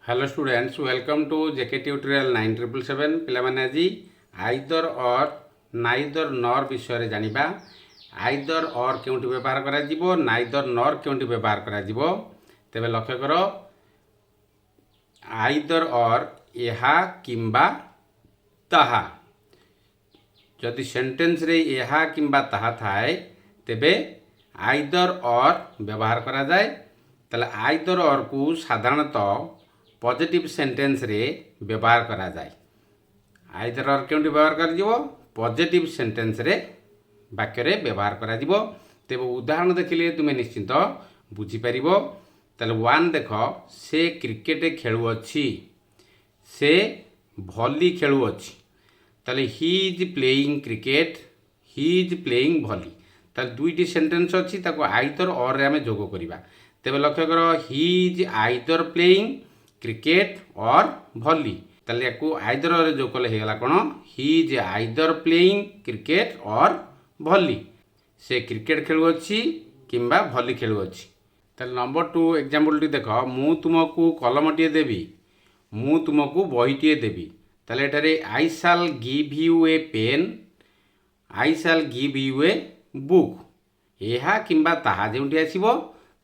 Hello students, welcome to JK tutorial 9777 पिलामाने आज either और नाइदर नर विषय जानिबा। आइदर और केउंटी व्यवहार करा जिवो, नाइदर नर केउंटी व्यवहार करा जिवो। तेबे लक्ष्य करो, आइदर और एहा किंबा ताहा। जदि सेंटेंस रे एहा किंबा ताहा थाए तेबे आइदर और व्यवहार करा जाए। तले आइदर और को साधारणतः पॉजिटिव सेंटेंस रे व्यवहार करा जाए। आइदर और केउंटी व्यवहार कर जिवो, पॉजिटिव सेंटेंस रे वाक्य रे व्यवहार करा जिवो। तेबे उदाहरण देखिले तुमे निश्चित बुझी परिबो। तले 1 देखो, से क्रिकेट खेलु अछि, से भली खेलु अछि। तले he is playing cricket, he is playing भली। तले दुईटी सेंटेंस अछि, ताको आइदर और रे आमे जोग करिबा। तेबे लक्ष्य करो, he is either playing cricket or भली। ताले याकू आइदर रे जोग कले हेगला कोन, he is either playing cricket or भली। से क्रिकेट खेलु अछि किंबा भली खेलु अछि। ताले नंबर 2 एग्जांपल टी देखो, मु तुमको कलमटिए देबी, मु तुमको बहीटिए देबी। ताले एटारे I shall give you a pen, I shall give you a book. एहा किंबा ताहा जेउंटी आसीबो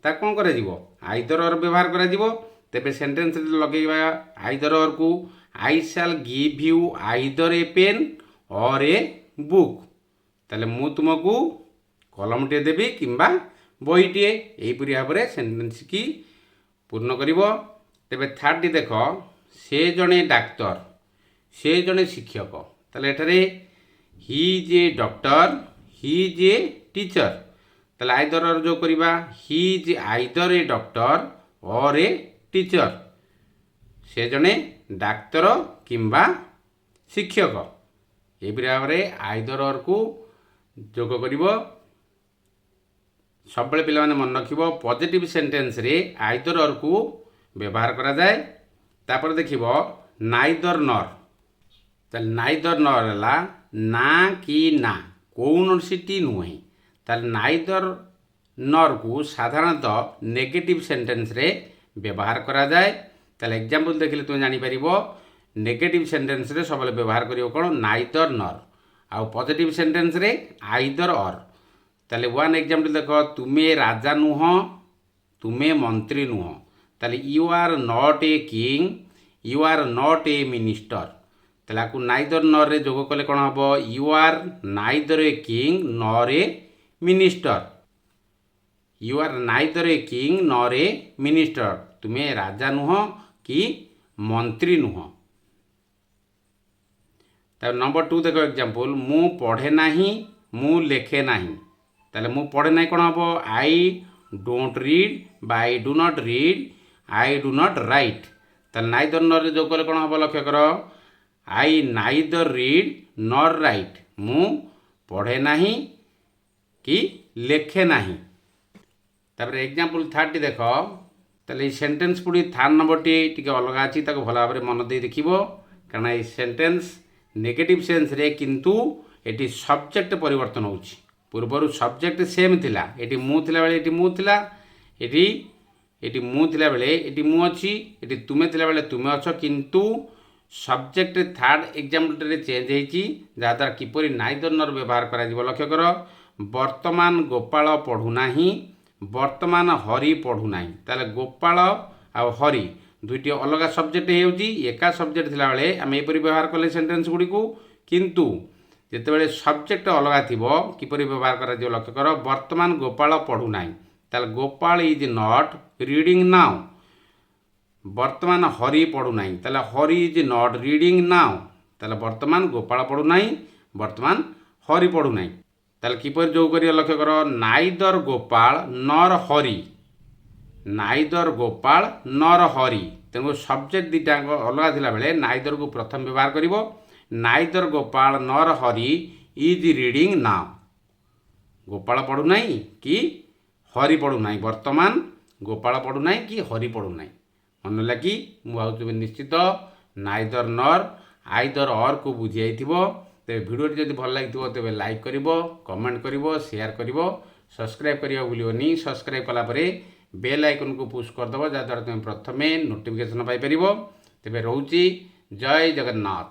ता कोन करा जिवो, आइदर और व्यवहार करा जिवो। तेबे सेंटेंस रे लगेबा आइदर और को, I shall give you either a pen or a book. ताले मु तुमको कलमटिए देबी किंबा बहीटिए, एहिपरि भाबरे सेंटेंस की पूर्ण करिवो। तेबे थर्ड टी देखो, से जणे डाक्टर, से जणे शिक्षक। ताले एठारे he is a doctor, he is a teacher. ताले आइदर और जो करिबा, he is either a doctor or a teacher. से जणे डाक्तर किंबा शिक्षक। एहिपरि भाबरे आइदर और को जोग करिवो। सब बेले पिला माने मन रखिबो, पॉजिटिव सेंटेंस रे आइदर और को व्यवहार करा जाए। तापर देखिबो नाइदर नर। ताले नाइदर नर हला ना कि ना, कौनसीटी नुहे। ताले नाइदर नर को साधारणतः नेगेटिव सेंटेंस रे व्यवहार करा जाए। ताले एग्जांपल देखिले तुम जानि परिबो, नेगेटिव सेंटेंस रे सबले व्यवहार करियो कोन, नाइदर नर। आ पॉजिटिव सेंटेंस रे आइदर और। ताले 1 एग्जांपल देखो, तुमे राजा नुह, तुमे मंत्री नुह। ताले you are not a king, you are not a minister. ताले आकु नाइदर नर रे जोग कले कोन हबो, you are neither a king nor a minister. You are neither a king nor a minister. तुमे राजा नुह कि मंत्री नुह। तापर नंबर 2 देखो एग्जांपल, मु पढ़े नाही, मु लेखे नाही। ताले मु पढ़े नाही कोन हबो, आई डोंट रीड बा I do not read, I do not right. ताले नाइदर नर रे जोग कले कोन हबो, लक्ष्य करो, आई नाइदर रीड नॉर राइट। मु पढ़े नाही कि लेखे नाही। तापर एग्जांपल 30 देखो। ताले सेंटेंस पुडी थार नंबर टी टिके अलगा अछि, ताको भला भाबरे मन दे देखिबो। कारण ए सेंटेंस नेगेटिव सेंस रे किंतु एटी सब्जेक्ट परिवर्तन होउछि। पूर्वरु सब्जेक्ट सेम थिला, एटी मु थिला बेले एटी मु थिला, एटी मु थिला बेले एटी मु अछि, एटी तुमे थिला बेले तुमे अछ। किंतु सब्जेक्ट थर्ड एग्जांपल रे चेंज हेछि, जादार किपरि नाइदर नर व्यवहार करा जिवो। लक्ष्य करो, वर्तमान गोपाल पढ़ु नाही, वर्तमान हरि पढ़ु नाही। ताले गोपाल आ हरि दुईटी अलग सब्जेक्ट हेउछि, एका सब्जेक्ट थिला बेले आमे एपरि व्यवहार कले सेंटेंस गुडी को। किंतु जेते बेले सब्जेक्ट अलग थिबो किपरि व्यवहार करा जिवो। लक्ष्य करो, वर्तमान गोपाल पढ़ु नाही। ताले Gopal is not reading now. वर्तमान हरि पढ़ु नाही, ताले Hari is not reading now. ताले वर्तमान गोपाल पढ़ु नाही, वर्तमान हरि पढ़ु नाही। ताले किपर जो करियो, लक्ष्य करो, नाइदर गोपाल नर हरि, नाइदर गोपाल नर हरि। तेणु सब्जेक्ट दुईटा अलग थिला बेले नाइदर को प्रथम व्यवहार करिवो। नाइदर गोपाल नर Hari is reading now. Gopal पढ़ु नाही कि हरि पढ़ु नाही, वर्तमान गोपाल पढ़ु नाही कि हरि पढ़ु नाही। मन लगी मु आउ तुम निश्चित नाइदर नर आइदर और को बुझी आइथिबो। तेबे वीडियो जदि भल लागिथिबो तेबे लाइक करिवो, कमेंट करिवो, शेयर करिवो, सब्सक्राइब करिवो भूलियोनी। सब्सक्राइब कला परे ବେଲ୍ ଆଇକନ୍କୁ ପୁଶ୍ କରିଦେବ, ଯାହାଦ୍ୱାରା ତୁମେ ପ୍ରଥମେ ନୋଟିଫିକେସନ୍ ପାଇପାରିବ। ତେବେ ରହୁଛି, ଜୟ ଜଗନ୍ନାଥ।